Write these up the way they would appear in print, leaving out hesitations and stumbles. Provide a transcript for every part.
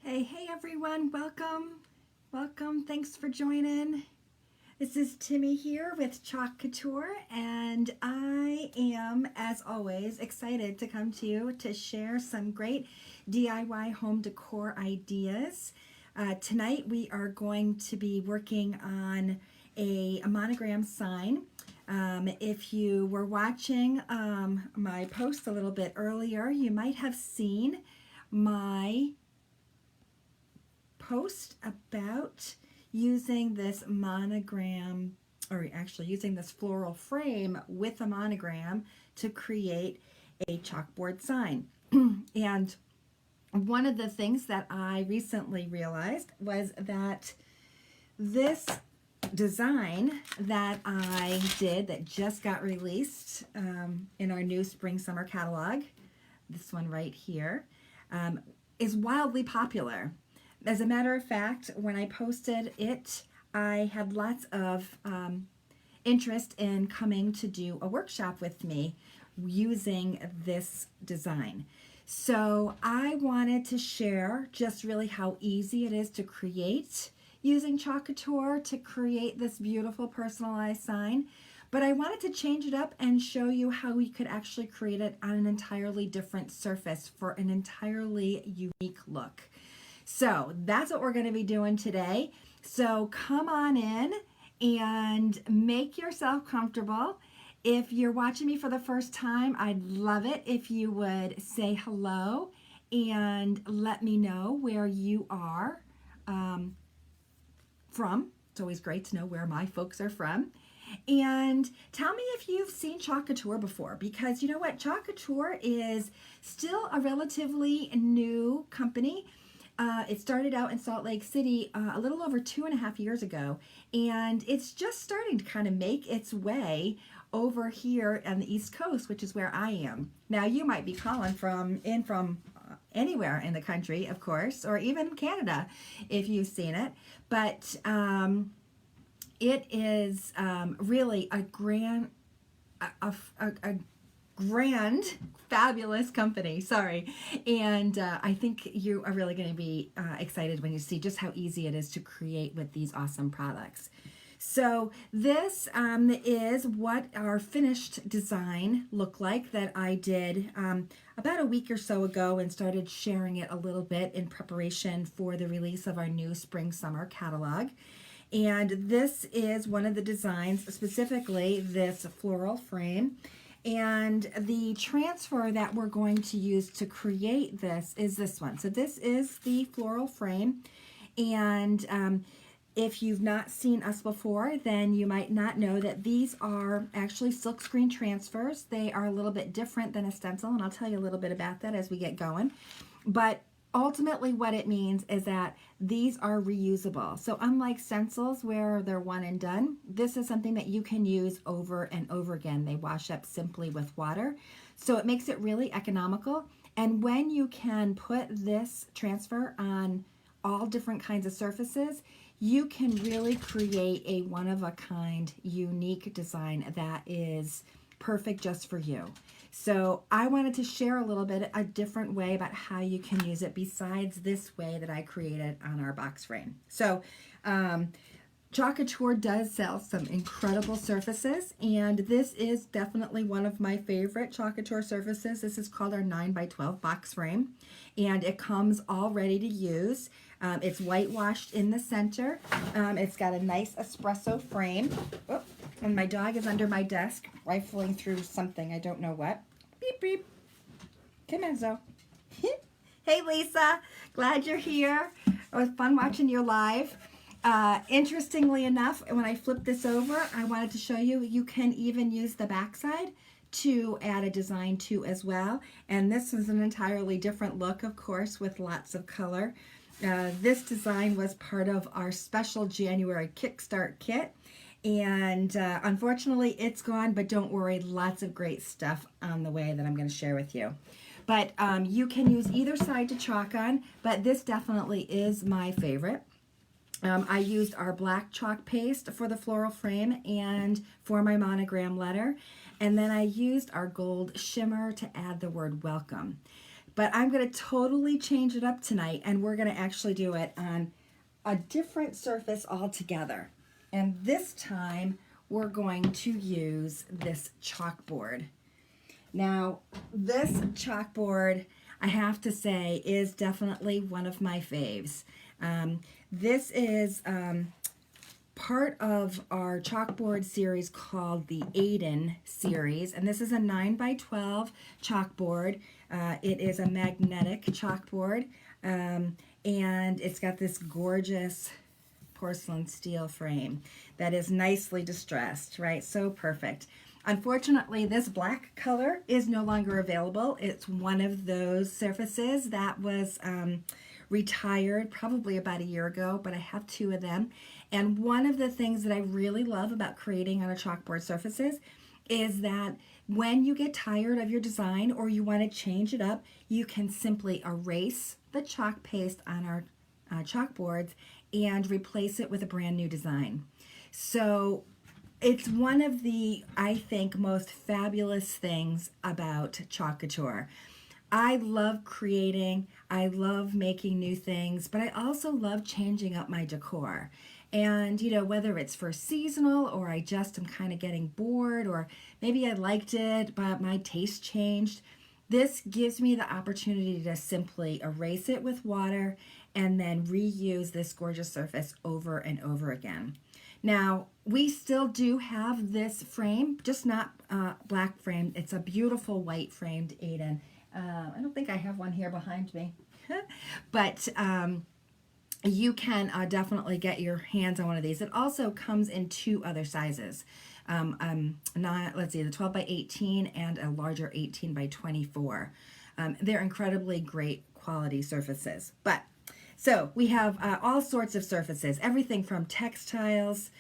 Hey everyone, welcome, thanks for joining. This is Timmy here with Chalk Couture, and I am, as always, excited to come to you to share some great DIY home decor ideas. Tonight we are going to be working on a monogram sign. If you were watching my post a little bit earlier, you might have seen my post about using this monogram, or actually using this floral frame with a monogram to create a chalkboard sign. And one of the things that I recently realized was that this design that I did that just got released in our new spring summer catalog, this one right here, is wildly popular. As a matter of fact, when I posted it, I had lots of interest in coming to do a workshop with me using this design. So I wanted to share just really how easy it is to create using Chalk Couture to create this beautiful personalized sign. But I wanted to change it up and show you how we could actually create it on an entirely different surface for an entirely unique look. So that's what we're going to be doing today. So come on in and make yourself comfortable. If you're watching me for the first time, I'd love it if you would say hello and let me know where you are from. It's always great to know where my folks are from. And tell me if you've seen Chalk Couture before, because you know what? Chalk Couture is still a relatively new company. It started out in Salt Lake City a little over 2.5 years ago, and it's just starting to kind of make its way over here on the East Coast, which is where I am. Now, you might be calling from anywhere in the country, of course, or even Canada if you've seen it, but it is really a grand, fabulous company, sorry. And I think you are really going to be excited when you see just how easy it is to create with these awesome products. So this is what our finished design looked like that I did about a week or so ago and started sharing it a little bit in preparation for the release of our new spring summer catalog. And this is one of the designs, specifically this floral frame. And the transfer that we're going to use to create this is this one. So this is the floral frame. And if you've not seen us before, then you might not know that these are actually silkscreen transfers. They are a little bit different than a stencil, and I'll tell you a little bit about that as we get going. But ultimately what it means is that these are reusable. So unlike stencils where they're one and done, this is something that you can use over and over again. They wash up simply with water. So it makes it really economical. And when you can put this transfer on all different kinds of surfaces, you can really create a one-of-a-kind, unique design that is perfect just for you. So I wanted to share a little bit a different way about how you can use it besides this way that I created on our box frame. So Chalk Couture does sell some incredible surfaces, and this is definitely one of my favorite Chalk Couture surfaces. This is called our 9x12 box frame, and it comes all ready to use. It's whitewashed in the center. It's got a nice espresso frame. Oh, and my dog is under my desk rifling through something. I don't know what. Beep, beep. Come in, Zoe. Hey, Lisa. Glad you're here. It was fun watching your live. Interestingly enough, when I flipped this over, I wanted to show you, you can even use the backside to add a design to as well. And this is an entirely different look, of course, with lots of color. This design was part of our special January Kickstart kit. And unfortunately, it's gone, but don't worry, lots of great stuff on the way that I'm going to share with you. But you can use either side to chalk on, but this definitely is my favorite. I used our black chalk paste for the floral frame and for my monogram letter. And then I used our gold shimmer to add the word welcome. But I'm going to totally change it up tonight, and we're going to actually do it on a different surface altogether. And this time, we're going to use this chalkboard. Now, this chalkboard, I have to say, is definitely one of my faves. This is part of our chalkboard series called the Aiden series, and this is a 9x12 chalkboard. It is a magnetic chalkboard, and it's got this gorgeous porcelain steel frame that is nicely distressed, right? So perfect. Unfortunately, this black color is no longer available. It's one of those surfaces that was retired probably about a year ago, but I have two of them. And one of the things that I really love about creating on a chalkboard surfaces is that when you get tired of your design or you want to change it up, you can simply erase the chalk paste on our chalkboards and replace it with a brand new design. So it's one of the, I think, most fabulous things about Chalk Couture. I love creating, I love making new things, but I also love changing up my decor. And, you know, whether it's for seasonal or I just am kind of getting bored, or maybe I liked it, but my taste changed, this gives me the opportunity to simply erase it with water and then reuse this gorgeous surface over and over again. Now, we still do have this frame, just not black framed. It's a beautiful white framed Aiden. I don't think I have one here behind me, but you can definitely get your hands on one of these. It also comes in two other sizes. Let's see, the 12x18 and a larger 18x24. They're incredibly great quality surfaces. So we have all sorts of surfaces, everything from textiles,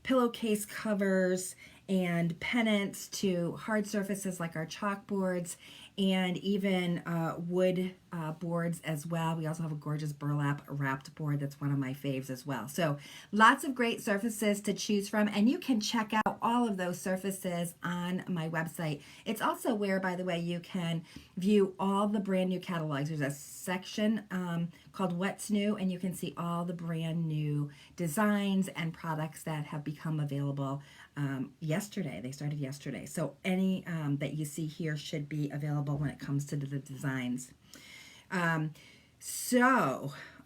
pillowcase covers, and pennants to hard surfaces like our chalkboards, and even wood boards as well. We also have a gorgeous burlap wrapped board that's one of my faves as well. So lots of great surfaces to choose from, and you can check out all of those surfaces on my website. It's also where, by the way, you can view all the brand new catalogs. There's a section called What's New, and you can see all the brand new designs and products that have become available yesterday. They started yesterday. So any that you see here should be available when it comes to the designs. Oh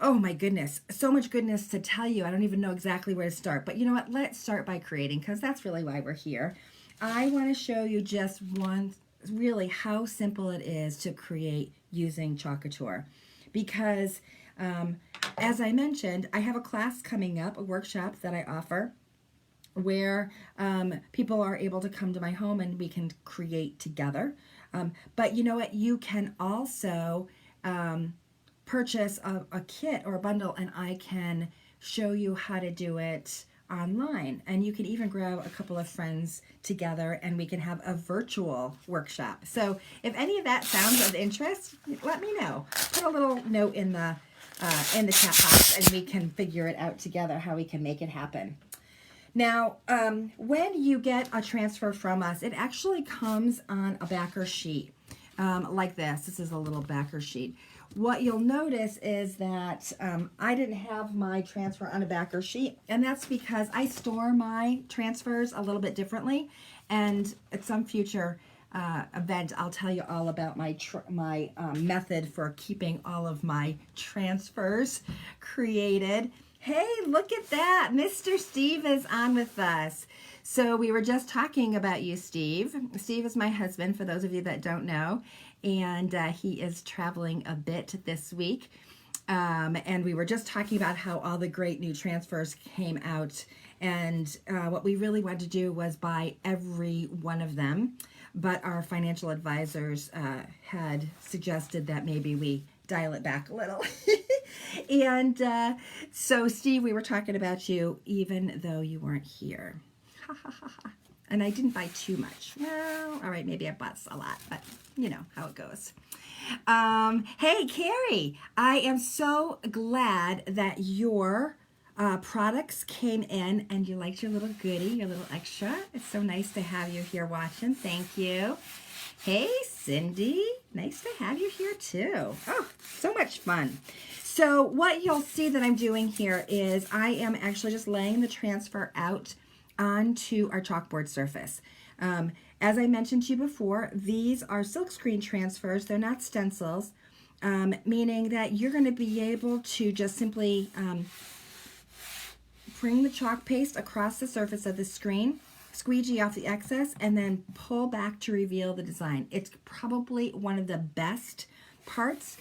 my goodness, so much goodness to tell you. I don't even know exactly where to start, but you know what? Let's start by creating, because that's really why we're here. I want to show you just really how simple it is to create using Chalk Couture, because as I mentioned, I have a class coming up, a workshop that I offer, where people are able to come to my home and we can create together. But you know what? You can also purchase a kit or a bundle, and I can show you how to do it online. And you can even grab a couple of friends together and we can have a virtual workshop. So if any of that sounds of interest, let me know. Put a little note in the chat box and we can figure it out together how we can make it happen. Now, when you get a transfer from us, it actually comes on a backer sheet like this. This is a little backer sheet. What you'll notice is that I didn't have my transfer on a backer sheet, and that's because I store my transfers a little bit differently, and at some future event, I'll tell you all about my method for keeping all of my transfers created. Hey, look at that. Mr. Steve is on with us. So we were just talking about you, Steve. Steve is my husband, for those of you that don't know, and he is traveling a bit this week. And we were just talking about how all the great new transfers came out, and what we really wanted to do was buy every one of them, but our financial advisors had suggested that maybe we dial it back a little. And so, Steve, we were talking about you even though you weren't here. And I didn't buy too much. Well, all right, maybe I bought a lot, but you know how it goes. Hey, Carrie, I am so glad that your products came in and you liked your little goodie, your little extra. It's so nice to have you here watching. Thank you. Hey, Cindy, Nice to have you here too. Oh, so much fun. So what you'll see that I'm doing here is I am actually just laying the transfer out onto our chalkboard surface. As I mentioned to you before, these are silkscreen transfers. They're not stencils, meaning that you're going to be able to just simply bring the chalk paste across the surface of the screen, squeegee off the excess, and then pull back to reveal the design. It's probably one of the best parts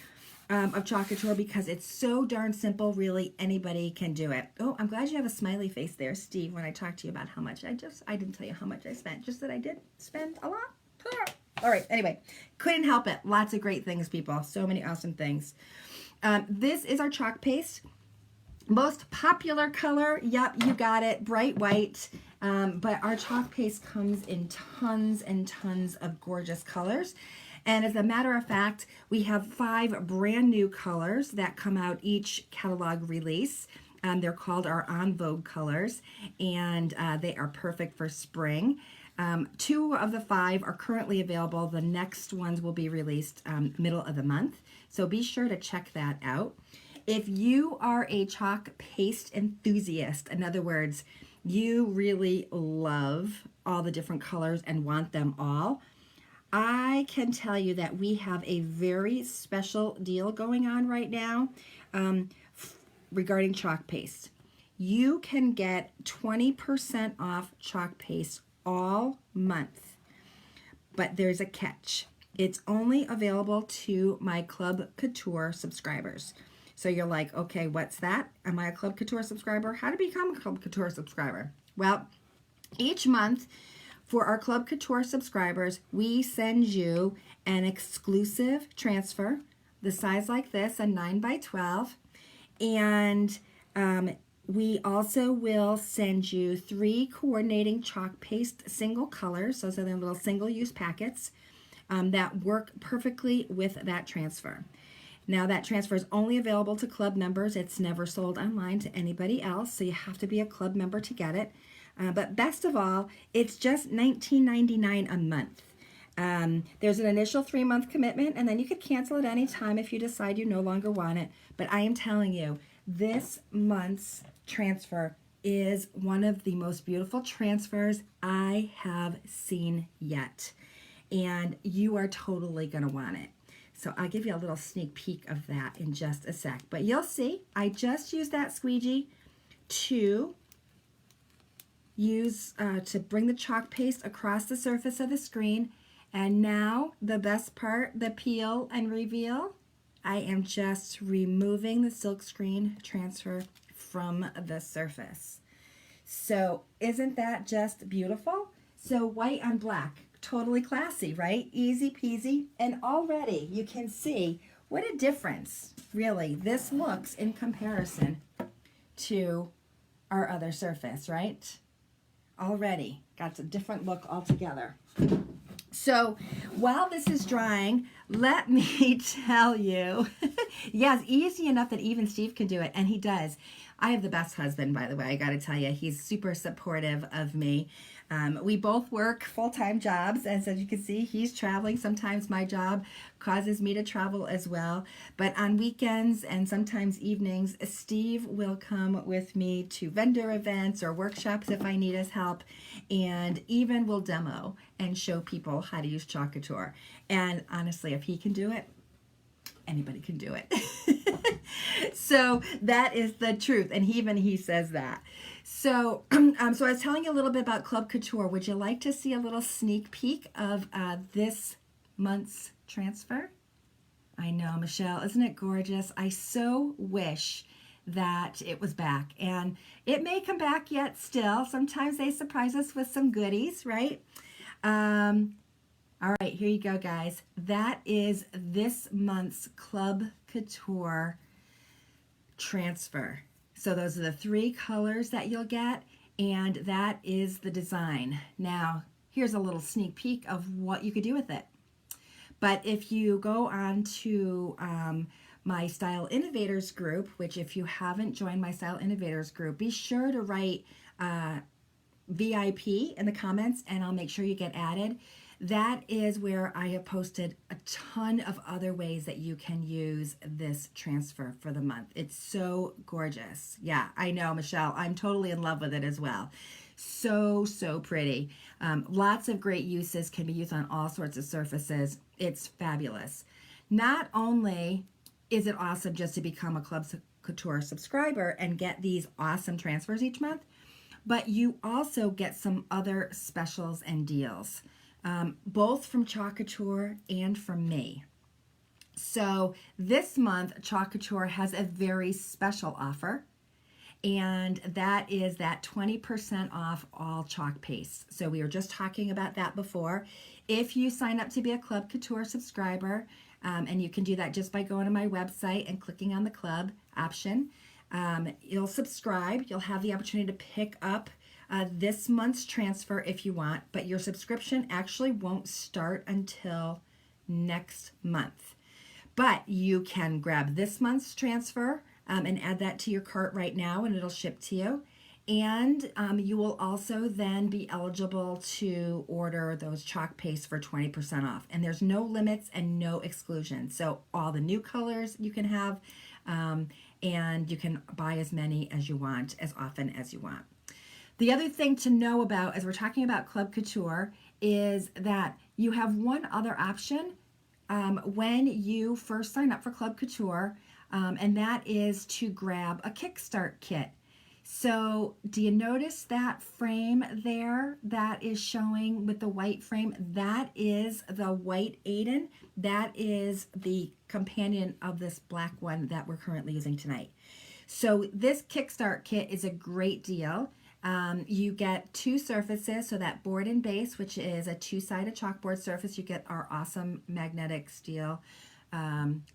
of Chalk Couture because it's so darn simple. Really, anybody can do it. Oh, I'm glad you have a smiley face there, Steve, when I talked to you about how much I didn't tell you how much I spent, just that I did spend a lot. All right, anyway, couldn't help it. Lots of great things, people. So many awesome things. This is our chalk paste. Most popular color, yep, you got it, bright white. But our chalk paste comes in tons and tons of gorgeous colors. And as a matter of fact, we have 5 brand new colors that come out each catalog release. They're called our En Vogue colors, and they are perfect for spring. 2 of the 5 are currently available. The next ones will be released middle of the month. So be sure to check that out. If you are a chalk paste enthusiast, in other words, you really love all the different colors and want them all, I can tell you that we have a very special deal going on right now regarding chalk paste. You can get 20% off chalk paste all month, but there's a catch. It's only available to my Club Couture subscribers. So you're like, okay, what's that? Am I a Club Couture subscriber? How to become a Club Couture subscriber? Well, each month for our Club Couture subscribers, we send you an exclusive transfer, the size like this, a 9x12, and we also will send you 3 coordinating chalk paste single colors. Those are the little single-use packets that work perfectly with that transfer. Now that transfer is only available to club members. It's never sold online to anybody else, so you have to be a club member to get it. But best of all, it's just $19.99 a month. There's an initial 3-month commitment, and then you could cancel at any time if you decide you no longer want it. But I am telling you, this month's transfer is one of the most beautiful transfers I have seen yet. And you are totally going to want it. So I'll give you a little sneak peek of that in just a sec. But you'll see, I just used that squeegee to bring the chalk paste across the surface of the screen. And now the best part, the peel and reveal. I am just removing the silkscreen transfer from the surface. So isn't that just beautiful? So white on black. Totally classy, right? Easy peasy. And already you can see what a difference, really, this looks in comparison to our other surface, right? Already got a different look altogether. So while this is drying, let me tell you, yes, easy enough that even Steve can do it, and he does. I have the best husband, by the way. I got to tell you, he's super supportive of me. We both work full-time jobs, as you can see, he's traveling. Sometimes my job causes me to travel as well. But on weekends and sometimes evenings, Steve will come with me to vendor events or workshops if I need his help, and even will demo and show people how to use Chalk Couture. And honestly, if he can do it, anybody can do it. So that is the truth, and even he says that. So, so I was telling you a little bit about Club Couture. Would you like to see a little sneak peek of this month's transfer? I know, Michelle, isn't it gorgeous? I so wish that it was back, and it may come back yet still. Sometimes they surprise us with some goodies, right? All right, here you go, guys. That is this month's Club Couture transfer. So those are the 3 colors that you'll get, and that is the design. Now, here's a little sneak peek of what you could do with it. But if you go on to my Style Innovators group, which if you haven't joined my Style Innovators group, be sure to write VIP in the comments, and I'll make sure you get added. that is where I have posted a ton of other ways that you can use this transfer for the month. It's so gorgeous. Yeah, I know, Michelle. I'm totally in love with it as well. So, so pretty. Lots of great uses, can be used on all sorts of surfaces. It's fabulous. Not only is it awesome just to become a Club Couture subscriber and get these awesome transfers each month, but you also get some other specials and deals, both from Chalk Couture and from me. So this month, Chalk Couture has a very special offer, and that is that 20% off all chalk paste. So we were just talking about that before. If you sign up to be a Club Couture subscriber, and you can do that just by going to my website and clicking on the club option, you'll subscribe. You'll have the opportunity to pick up this month's transfer if you want, but your subscription actually won't start until next month. But you can grab this month's transfer and add that to your cart right now, and it'll ship to you. And you will also then be eligible to order those chalk pastes for 20% off. And there's no limits and no exclusions. So all the new colors you can have, and you can buy as many as you want, as often as you want. The other thing to know about, as we're talking about Club Couture, is that you have one other option when you first sign up for Club Couture, and that is to grab a Kickstart kit. So do you notice that frame there that is showing with the white frame? That is the white Aiden. That is the companion of this black one that we're currently using tonight. So this Kickstart kit is a great deal. You get two surfaces, so that board and base, which is a two-sided chalkboard surface. You get our awesome magnetic steel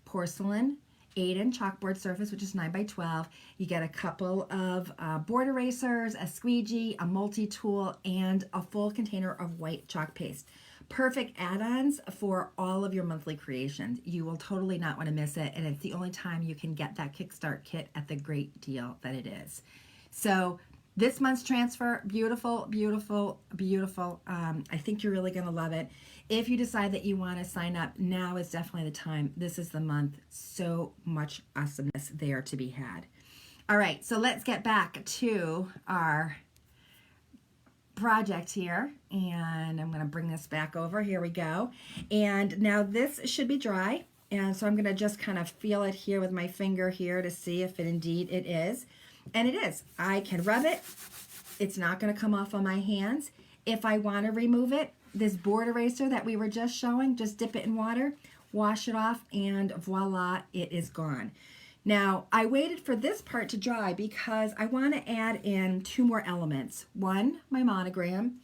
porcelain 8-inch chalkboard surface, which is 9x12. You get a couple of board erasers, a squeegee, a multi-tool, and a full container of white chalk paste. Perfect add-ons for all of your monthly creations. You will totally not want to miss it, and it's the only time you can get that Kickstart kit at the great deal that it is. So this month's transfer, beautiful, beautiful, beautiful. I think you're really going to love it. If you decide that you want to sign up, now is definitely the time. This is the month. So much awesomeness there to be had. All right, so let's get back to our project here, and I'm going to bring this back over. Here we go. And now this should be dry, and so I'm going to just kind of feel it here with my finger here to see if it indeed it is. And it is. I can rub it. It's not going to come off on my hands. If I want to remove it, this board eraser that we were just showing, just dip it in water, wash it off, and voila, it is gone. Now, I waited for this part to dry because I want to add in two more elements. One, my monogram,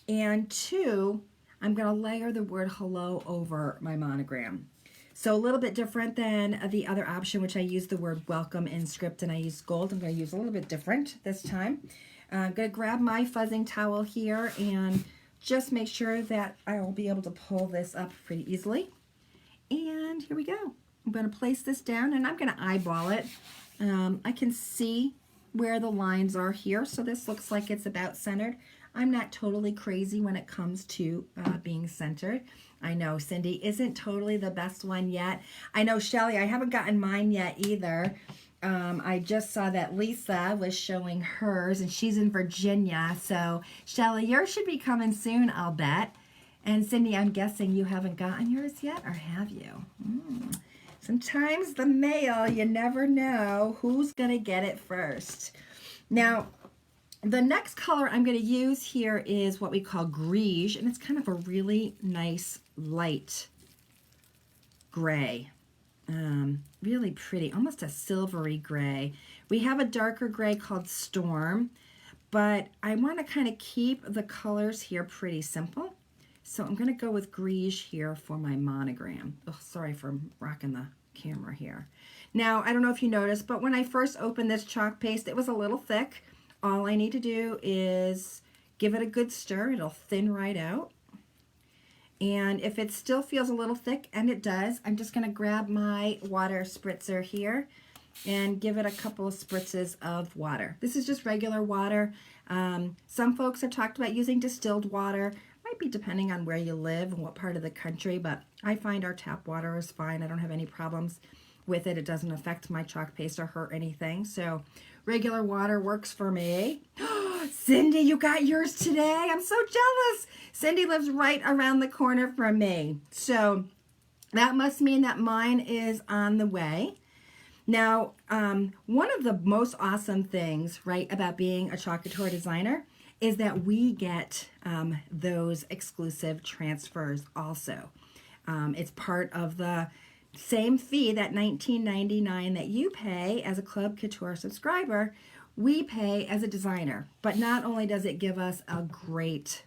and two, I'm going to layer the word hello over my monogram. So a little bit different than the other option, which I used the word welcome in script and I used gold. I'm going to use a little bit different this time. I'm going to grab my fuzzing towel here and just make sure that I will be able to pull this up pretty easily. And here we go. I'm going to place this down and I'm going to eyeball it. I can see where the lines are here, so this looks like it's about centered. I'm not totally crazy when it comes to being centered. I know Cindy isn't totally the best one yet. I know Shelly, I haven't gotten mine yet either. I just saw that Lisa was showing hers, and she's in Virginia. So Shelly, yours should be coming soon, I'll bet. And Cindy, I'm guessing you haven't gotten yours yet, or have you? Sometimes the mail, you never know who's going to get it first. Now, the next color I'm going to use here is what we call Greige, and it's kind of a really nice light gray. Really pretty, almost a silvery gray. We have a darker gray called Storm, but I want to kind of keep the colors here pretty simple. So I'm going to go with Greige here for my monogram. Oh, sorry for rocking the camera here. Now, I don't know if you noticed, but when I first opened this chalk paste, it was a little thick. All I need to do is give it a good stir. It'll thin right out. And if it still feels a little thick, and it does, I'm just going to grab my water spritzer here and give it a couple of spritzes of water. This is just regular water. Some folks have talked about using distilled water. My might be depending on where you live and what part of the country, but I find our tap water is fine. I don't have any problems with it. It doesn't affect my chalk paste or hurt anything. So regular water works for me. Cindy, you got yours today. I'm so jealous. Cindy lives right around the corner from me. So that must mean that mine is on the way. Now, one of the most awesome things, right, about being a Chalk Couture designer is that we get those exclusive transfers also. It's part of the same fee, that $19.99 that you pay as a Club Couture subscriber, we pay as a designer. But not only does it give us a great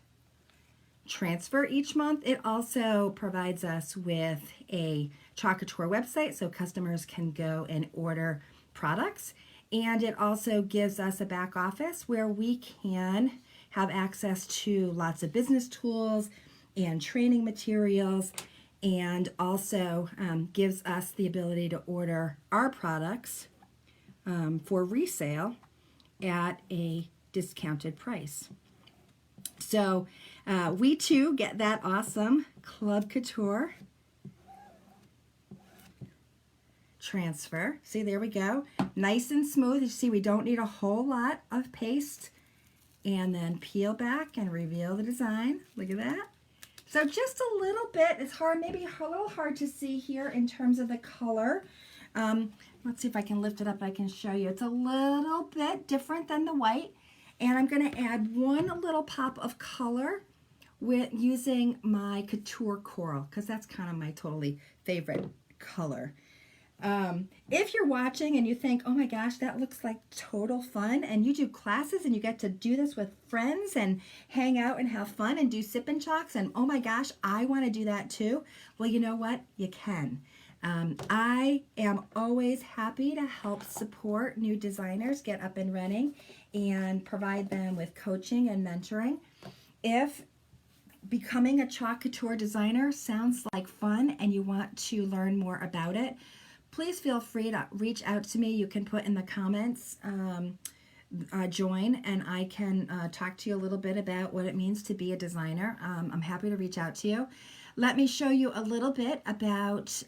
transfer each month, it also provides us with a Chalk Couture website so customers can go and order products. And it also gives us a back office where we can have access to lots of business tools and training materials, and also gives us the ability to order our products for resale at a discounted price. So we too get that awesome Club Couture transfer. See, there we go. Nice and smooth. You see, we don't need a whole lot of paste. And then peel back and reveal the design. Look at that. So just a little bit. It's hard, maybe a little hard to see here in terms of the color. Let's see if I can lift it up. I can show you. It's a little bit different than the white. And I'm going to add one little pop of color with using my Couture Coral, because that's kind of my totally favorite color. If you're watching and you think, oh my gosh, that looks like total fun, and you do classes and you get to do this with friends and hang out and have fun and do sip and chalks, and oh my gosh, I want to do that too. Well, you know what? You can. I am always happy to help support new designers get up and running and provide them with coaching and mentoring. If becoming a Chalk Couture designer sounds like fun and you want to learn more about it, please feel free to reach out to me. You can put in the comments, join, and I can talk to you a little bit about what it means to be a designer. I'm happy to reach out to you. Let me show you a little bit about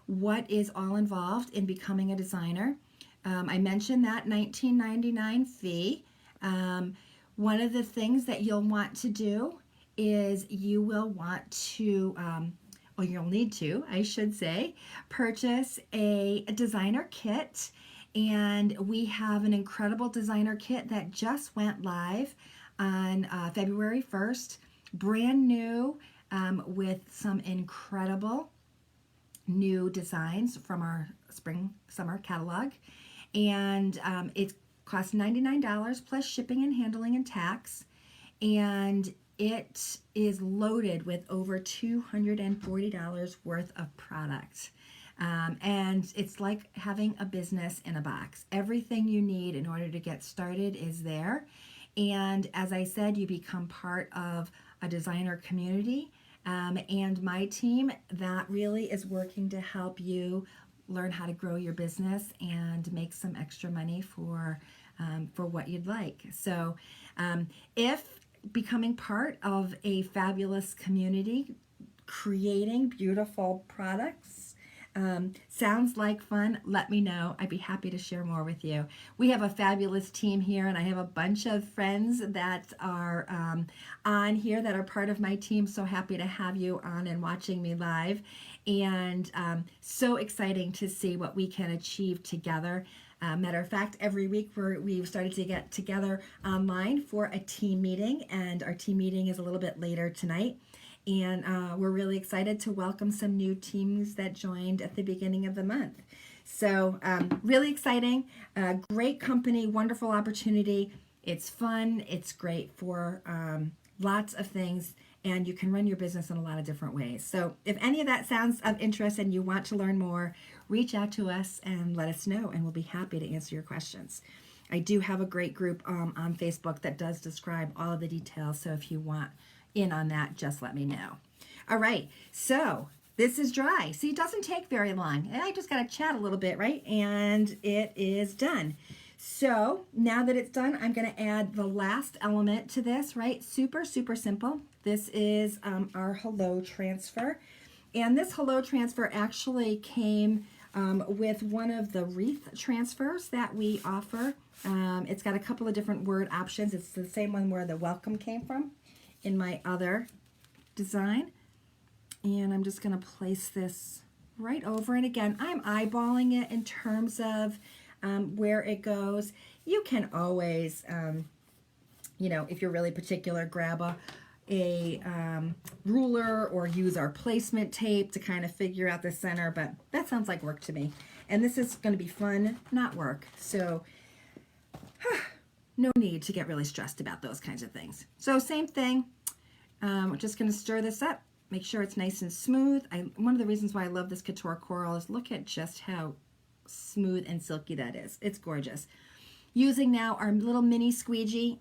what is all involved in becoming a designer. I mentioned that $19.99 fee. One of the things that you'll want to do is you will want to, or you'll need to, I should say, purchase a designer kit. And we have an incredible designer kit that just went live on February 1st, brand new, with some incredible new designs from our spring summer catalog. And it costs $99 plus shipping and handling and tax. And it is loaded with over $240 worth of product. And it's like having a business in a box. Everything you need in order to get started is there. And as I said, you become part of a designer community. And my team that really is working to help you learn how to grow your business and make some extra money for what you'd like. So if becoming part of a fabulous community, creating beautiful products, sounds like fun, let me know. I'd be happy to share more with you. We have a fabulous team here, and I have a bunch of friends that are on here that are part of my team. So happy to have you on and watching me live, and so exciting to see what we can achieve together. Matter of fact, every week we've started to get together online for a team meeting, and our team meeting is a little bit later tonight. And we're really excited to welcome some new teams that joined at the beginning of the month. So really exciting, great company, wonderful opportunity. It's fun, it's great for lots of things, and you can run your business in a lot of different ways. So if any of that sounds of interest and you want to learn more, reach out to us and let us know, and we'll be happy to answer your questions. I do have a great group on Facebook that does describe all of the details, so if you want in on that, just let me know. All right, so this is dry. See, it doesn't take very long. And I just got to chat a little bit, right? And it is done. So now that it's done, I'm going to add the last element to this, right? Super, super simple. This is our hello transfer. And this hello transfer actually came with one of the wreath transfers that we offer. It's got a couple of different word options. It's the same one where the welcome came from in my other design. And I'm just going to place this right over. And again, I'm eyeballing it in terms of where it goes. You can always, you know, if you're really particular, grab a ruler or use our placement tape to kind of figure out the center, but that sounds like work to me. And this is going to be fun, not work. So no need to get really stressed about those kinds of things. So same thing. We're just going to stir this up. Make sure it's nice and smooth. One of the reasons why I love this Couture coral is look at just how smooth and silky that is. It's gorgeous. Using now our little mini squeegee,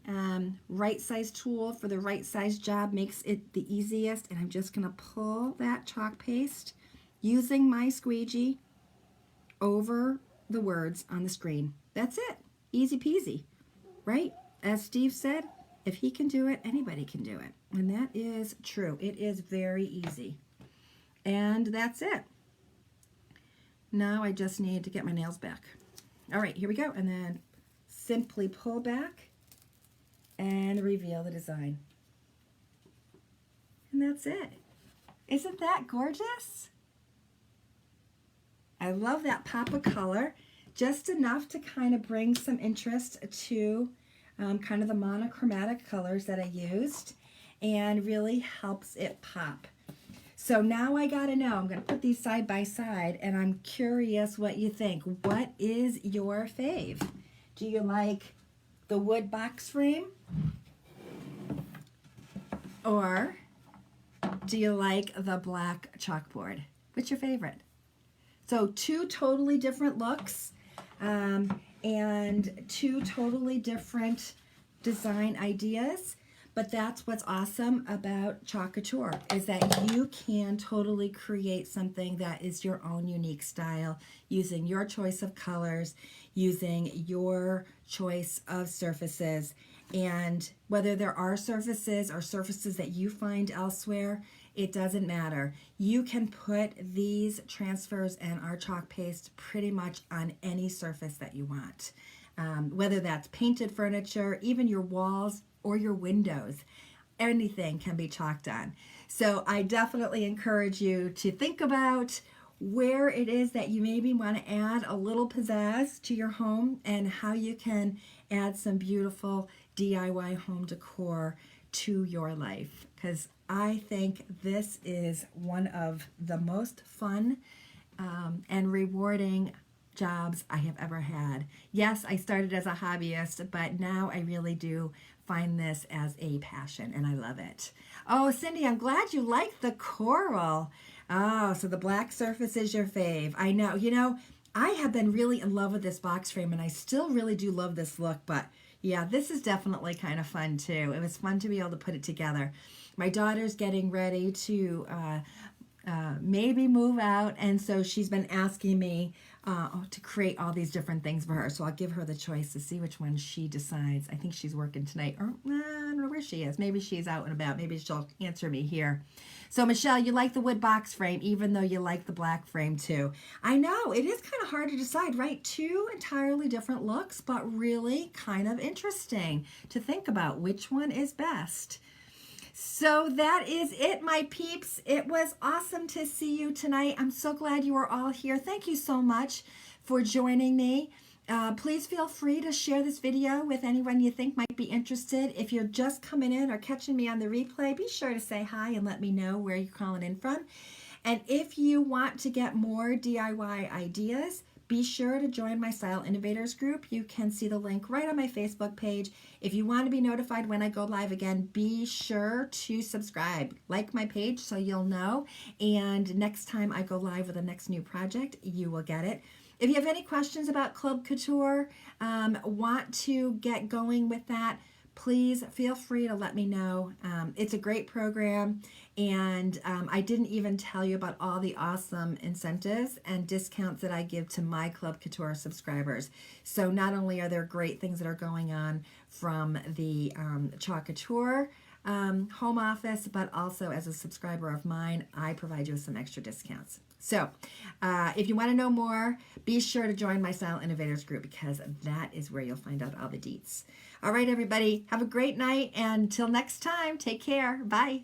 right size tool for the right size job makes it the easiest. And I'm just going to pull that chalk paste using my squeegee over the words on the screen. That's it. Easy peasy, right? As Steve said, if he can do it, anybody can do it. And that is true. It is very easy. And that's it. Now I just need to get my nails back. All right, here we go. And then simply pull back and reveal the design. And that's it. Isn't that gorgeous? I love that pop of color. Just enough to kind of bring some interest to kind of the monochromatic colors that I used, and really helps it pop. So now I gotta know, I'm gonna put these side by side, and I'm curious what you think. What is your fave? Do you like the wood box frame? Or do you like the black chalkboard? What's your favorite? So two totally different looks, and two totally different design ideas. But that's what's awesome about Chalk Couture, is that you can totally create something that is your own unique style, using your choice of colors, using your choice of surfaces. And whether there are surfaces or surfaces that you find elsewhere, it doesn't matter. You can put these transfers and our chalk paste pretty much on any surface that you want. Whether that's painted furniture, even your walls or your windows, anything can be chalked on. So I definitely encourage you to think about where it is that you maybe want to add a little pizzazz to your home, and how you can add some beautiful DIY home decor to your life. Because I think this is one of the most fun and rewarding jobs I have ever had. Yes, I started as a hobbyist, but now I really do find this as a passion, and I love it. Oh, Cindy, I'm glad you like the coral. Oh, so the black surface is your fave. I know. You know, I have been really in love with this box frame, and I still really do love this look, but yeah, this is definitely kind of fun too. It was fun to be able to put it together. My daughter's getting ready to maybe move out, and so she's been asking me to create all these different things for her. So I'll give her the choice to see which one she decides. I think she's working tonight, or I don't know where she is. Maybe she's out and about. Maybe she'll answer me here. So Michelle, you like the wood box frame, even though you like the black frame too. I know, it is kind of hard to decide, right? Two entirely different looks, but really kind of interesting to think about which one is best. So that is it, my peeps. It was awesome to see you tonight. I'm so glad you are all here. Thank you so much for joining me. Please feel free to share this video with anyone you think might be interested. If you're just coming in or catching me on the replay, be sure to say hi and let me know where you're calling in from. And if you want to get more DIY ideas, be sure to join my Style Innovators group. You can see the link right on my Facebook page. If you want to be notified when I go live again, be sure to subscribe. Like my page so you'll know. And next time I go live with the next new project, you will get it. If you have any questions about Club Couture, want to get going with that, please feel free to let me know. It's a great program, and I didn't even tell you about all the awesome incentives and discounts that I give to my Club Couture subscribers. So not only are there great things that are going on from the Chalk Couture home office, but also as a subscriber of mine, I provide you with some extra discounts. So if you want to know more, be sure to join my Silent Innovators group, because that is where you'll find out all the deets. All right, everybody, have a great night, and until next time, take care. Bye.